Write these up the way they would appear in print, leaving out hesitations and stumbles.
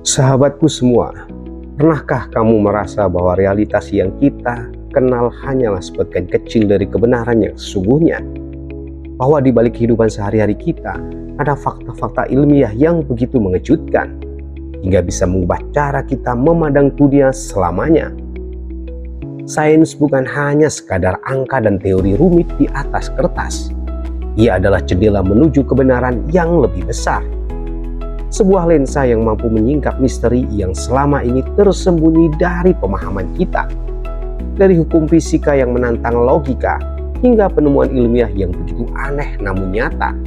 Sahabatku semua, pernahkah kamu merasa bahwa realitas yang kita kenal hanyalah sebagian kecil dari kebenaran yang sesungguhnya? Bahwa di balik kehidupan sehari-hari kita ada fakta-fakta ilmiah yang begitu mengejutkan hingga bisa mengubah cara kita memandang dunia selamanya. Sains bukan hanya sekadar angka dan teori rumit di atas kertas. Ia adalah jendela menuju kebenaran yang lebih besar. Sebuah lensa yang mampu menyingkap misteri yang selama ini tersembunyi dari pemahaman kita. Dari hukum fisika yang menantang logika hingga penemuan ilmiah yang begitu aneh namun nyata.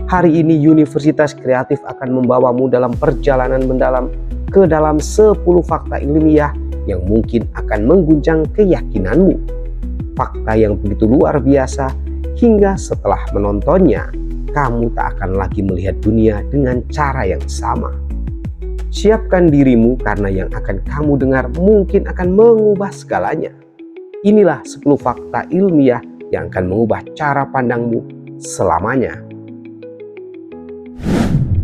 Hari ini Universitas Kreatif akan membawamu dalam perjalanan mendalam ke dalam 10 fakta ilmiah yang mungkin akan mengguncang keyakinanmu. Fakta yang begitu luar biasa hingga setelah menontonnya, kamu tak akan lagi melihat dunia dengan cara yang sama. Siapkan dirimu karena yang akan kamu dengar mungkin akan mengubah segalanya. Inilah 10 fakta ilmiah yang akan mengubah cara pandangmu selamanya.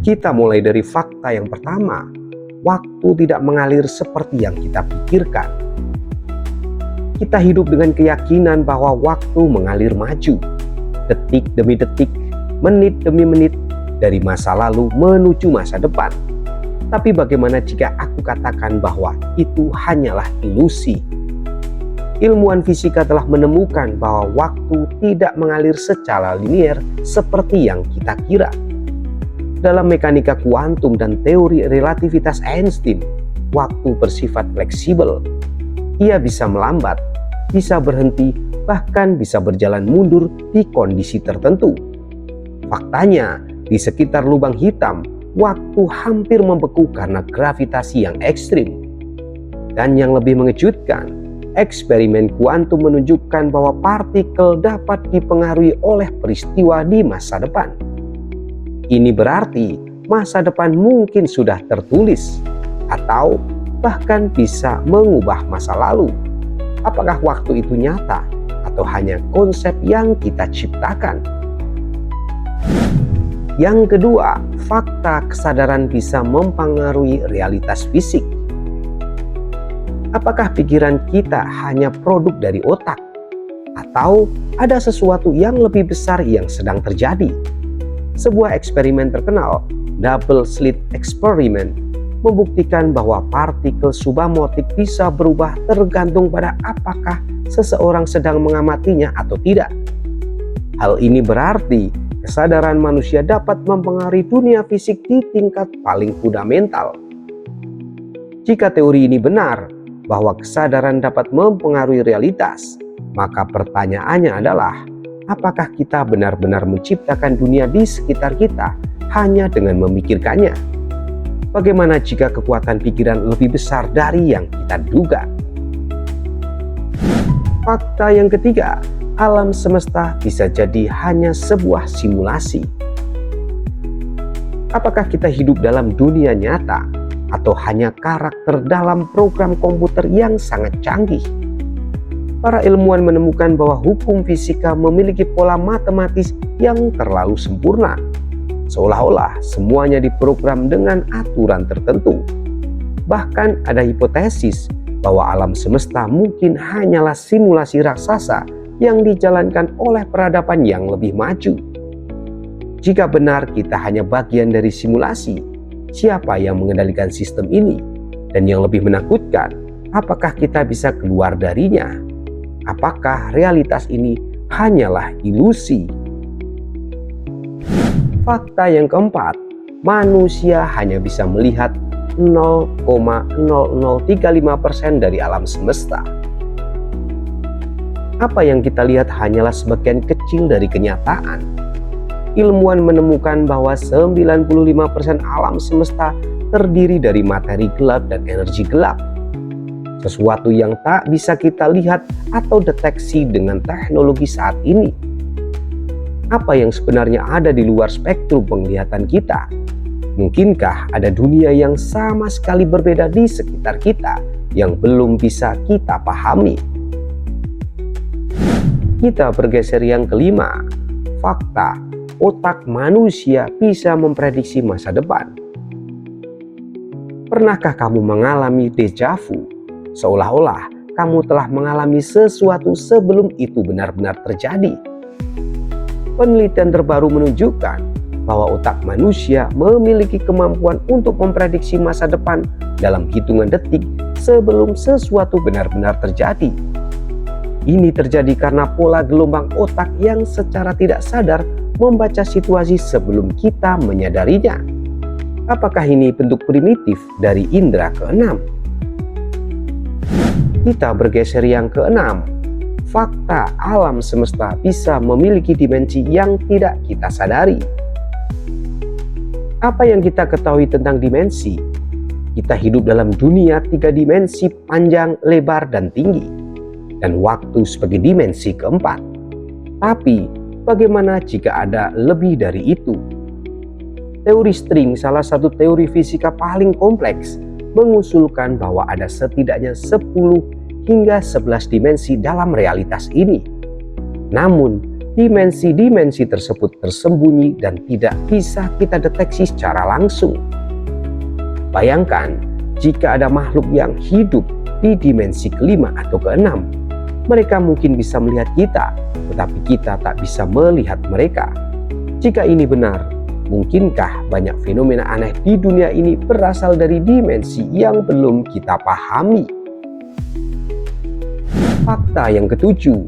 Kita mulai dari fakta yang pertama. Waktu tidak mengalir seperti yang kita pikirkan. Kita hidup dengan keyakinan bahwa waktu mengalir maju, detik demi detik, menit demi menit, dari masa lalu menuju masa depan. Tapi bagaimana jika aku katakan bahwa itu hanyalah ilusi? Ilmuwan fisika telah menemukan bahwa waktu tidak mengalir secara linier seperti yang kita kira. Dalam mekanika kuantum dan teori relativitas Einstein, waktu bersifat fleksibel. Ia bisa melambat, bisa berhenti, bahkan bisa berjalan mundur di kondisi tertentu. Faktanya, di sekitar lubang hitam, waktu hampir membeku karena gravitasi yang ekstrim. Dan yang lebih mengejutkan, eksperimen kuantum menunjukkan bahwa partikel dapat dipengaruhi oleh peristiwa di masa depan. Ini berarti masa depan mungkin sudah tertulis, atau bahkan bisa mengubah masa lalu. Apakah waktu itu nyata atau hanya konsep yang kita ciptakan? Yang kedua, fakta kesadaran bisa mempengaruhi realitas fisik. Apakah pikiran kita hanya produk dari otak? Atau ada sesuatu yang lebih besar yang sedang terjadi? Sebuah eksperimen terkenal, Double Slit Experiment, membuktikan bahwa partikel subamotik bisa berubah tergantung pada apakah seseorang sedang mengamatinya atau tidak. Hal ini berarti kesadaran manusia dapat mempengaruhi dunia fisik di tingkat paling fundamental. Jika teori ini benar, bahwa kesadaran dapat mempengaruhi realitas, maka pertanyaannya adalah, apakah kita benar-benar menciptakan dunia di sekitar kita hanya dengan memikirkannya? Bagaimana jika kekuatan pikiran lebih besar dari yang kita duga? Fakta yang ketiga, alam semesta bisa jadi hanya sebuah simulasi. Apakah kita hidup dalam dunia nyata atau hanya karakter dalam program komputer yang sangat canggih? Para ilmuwan menemukan bahwa hukum fisika memiliki pola matematis yang terlalu sempurna. Seolah-olah semuanya diprogram dengan aturan tertentu. Bahkan ada hipotesis bahwa alam semesta mungkin hanyalah simulasi raksasa yang dijalankan oleh peradaban yang lebih maju. Jika benar kita hanya bagian dari simulasi, siapa yang mengendalikan sistem ini? Dan yang lebih menakutkan, apakah kita bisa keluar darinya? Apakah realitas ini hanyalah ilusi? Fakta yang keempat, manusia hanya bisa melihat 0,0035% dari alam semesta. Apa yang kita lihat hanyalah sebagian kecil dari kenyataan. Ilmuwan menemukan bahwa 95% alam semesta terdiri dari materi gelap dan energi gelap. Sesuatu yang tak bisa kita lihat atau deteksi dengan teknologi saat ini. Apa yang sebenarnya ada di luar spektrum penglihatan kita? Mungkinkah ada dunia yang sama sekali berbeda di sekitar kita yang belum bisa kita pahami? Kita bergeser yang kelima, fakta otak manusia bisa memprediksi masa depan. Pernahkah kamu mengalami deja vu? Seolah-olah kamu telah mengalami sesuatu sebelum itu benar-benar terjadi. Penelitian terbaru menunjukkan bahwa otak manusia memiliki kemampuan untuk memprediksi masa depan dalam hitungan detik sebelum sesuatu benar-benar terjadi. Ini terjadi karena pola gelombang otak yang secara tidak sadar membaca situasi sebelum kita menyadarinya. Apakah ini bentuk primitif dari indera keenam? Kita bergeser yang keenam. Fakta alam semesta bisa memiliki dimensi yang tidak kita sadari. Apa yang kita ketahui tentang dimensi? Kita hidup dalam dunia 3 dimensi panjang, lebar, dan tinggi, dan waktu sebagai dimensi keempat. Tapi bagaimana jika ada lebih dari itu? Teori string, salah satu teori fisika paling kompleks, mengusulkan bahwa ada setidaknya 10 hingga 11 dimensi dalam realitas ini. Namun, dimensi-dimensi tersebut tersembunyi dan tidak bisa kita deteksi secara langsung. Bayangkan jika ada makhluk yang hidup di dimensi kelima atau keenam. Mereka mungkin bisa melihat kita, tetapi kita tak bisa melihat mereka. Jika ini benar, mungkinkah banyak fenomena aneh di dunia ini berasal dari dimensi yang belum kita pahami? Fakta yang ketujuh,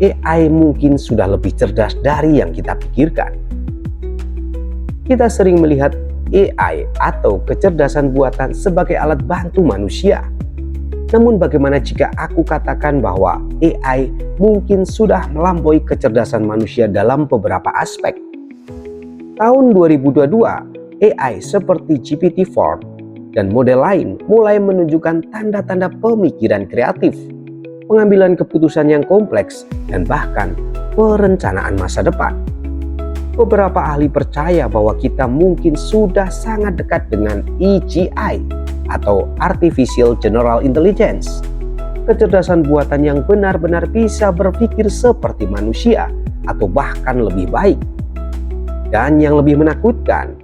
AI mungkin sudah lebih cerdas dari yang kita pikirkan. Kita sering melihat AI atau kecerdasan buatan sebagai alat bantu manusia. Namun bagaimana jika aku katakan bahwa AI mungkin sudah melampaui kecerdasan manusia dalam beberapa aspek? Tahun 2022, AI seperti GPT-4 dan model lain mulai menunjukkan tanda-tanda pemikiran kreatif, pengambilan keputusan yang kompleks, dan bahkan perencanaan masa depan. Beberapa ahli percaya bahwa kita mungkin sudah sangat dekat dengan AGI atau Artificial General Intelligence, kecerdasan buatan yang benar-benar bisa berpikir seperti manusia atau bahkan lebih baik. Dan yang lebih menakutkan,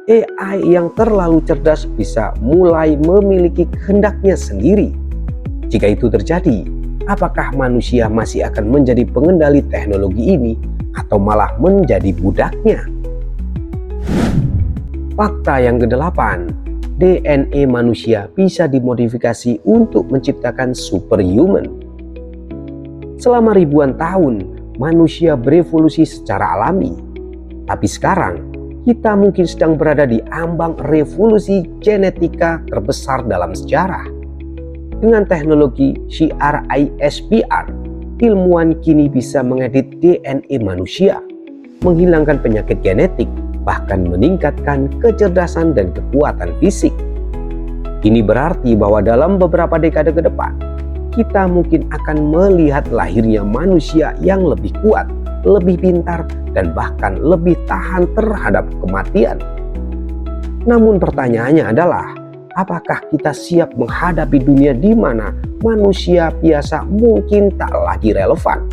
AI yang terlalu cerdas bisa mulai memiliki kehendaknya sendiri. Jika itu terjadi, apakah manusia masih akan menjadi pengendali teknologi ini atau malah menjadi budaknya? Fakta yang kedelapan, DNA manusia bisa dimodifikasi untuk menciptakan superhuman. Selama ribuan tahun, manusia berevolusi secara alami. Tapi sekarang, kita mungkin sedang berada di ambang revolusi genetika terbesar dalam sejarah. Dengan teknologi CRISPR, ilmuwan kini bisa mengedit DNA manusia, menghilangkan penyakit genetik, bahkan meningkatkan kecerdasan dan kekuatan fisik. Ini berarti bahwa dalam beberapa dekade ke depan, kita mungkin akan melihat lahirnya manusia yang lebih kuat, lebih pintar, dan bahkan lebih tahan terhadap kematian. Namun pertanyaannya adalah, apakah kita siap menghadapi dunia di mana manusia biasa mungkin tak lagi relevan?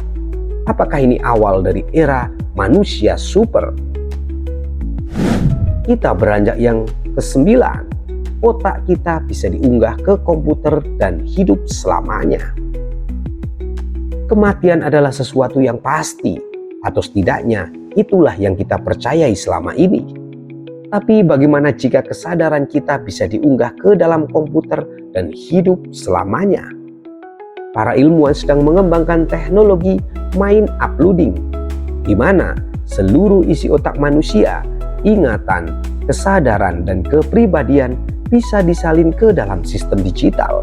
Apakah ini awal dari era manusia super? Kita beranjak yang ke-9. Otak kita bisa diunggah ke komputer dan hidup selamanya. Kematian adalah sesuatu yang pasti, atau setidaknya itulah yang kita percayai selama ini. Tapi bagaimana jika kesadaran kita bisa diunggah ke dalam komputer dan hidup selamanya? Para ilmuwan sedang mengembangkan teknologi mind uploading, di mana seluruh isi otak manusia, ingatan, kesadaran, dan kepribadian bisa disalin ke dalam sistem digital.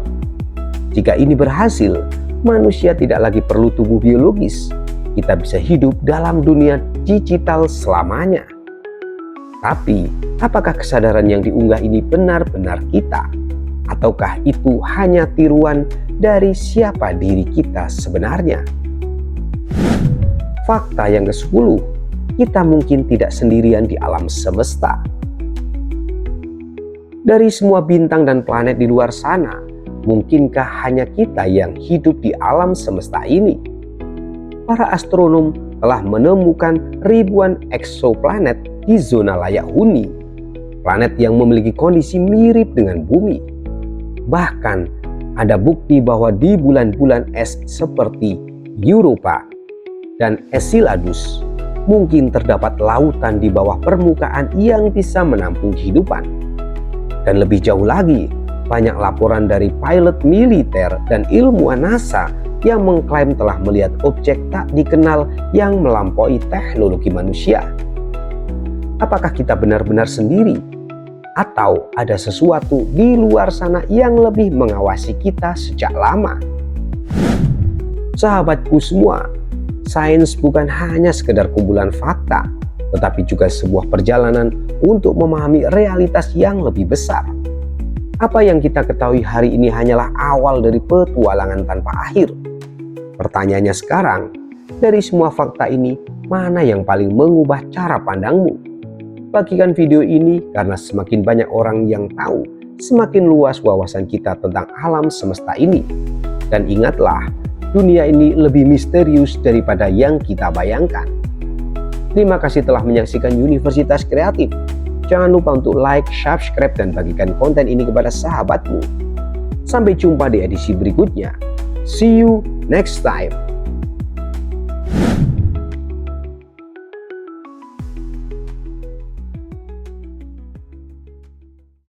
Jika ini berhasil, manusia tidak lagi perlu tubuh biologis. Kita bisa hidup dalam dunia digital selamanya. Tapi, apakah kesadaran yang diunggah ini benar-benar kita? Ataukah itu hanya tiruan dari siapa diri kita sebenarnya? Fakta yang ke-10, kita mungkin tidak sendirian di alam semesta. Dari semua bintang dan planet di luar sana, mungkinkah hanya kita yang hidup di alam semesta ini? Para astronom telah menemukan ribuan eksoplanet di zona layak huni, planet yang memiliki kondisi mirip dengan bumi. Bahkan ada bukti bahwa di bulan-bulan es seperti Europa dan Enceladus mungkin terdapat lautan di bawah permukaan yang bisa menampung kehidupan. Dan lebih jauh lagi, banyak laporan dari pilot militer dan ilmuwan NASA yang mengklaim telah melihat objek tak dikenal yang melampaui teknologi manusia. Apakah kita benar-benar sendiri? Atau ada sesuatu di luar sana yang lebih mengawasi kita sejak lama? Sahabatku semua, sains bukan hanya sekedar kumpulan fakta, tetapi juga sebuah perjalanan untuk memahami realitas yang lebih besar. Apa yang kita ketahui hari ini hanyalah awal dari petualangan tanpa akhir. Pertanyaannya sekarang, dari semua fakta ini, mana yang paling mengubah cara pandangmu? Bagikan video ini karena semakin banyak orang yang tahu, semakin luas wawasan kita tentang alam semesta ini. Dan ingatlah, dunia ini lebih misterius daripada yang kita bayangkan. Terima kasih telah menyaksikan Universitas Kreatif. Jangan lupa untuk like, subscribe, dan bagikan konten ini kepada sahabatmu. Sampai jumpa di edisi berikutnya. See you next time.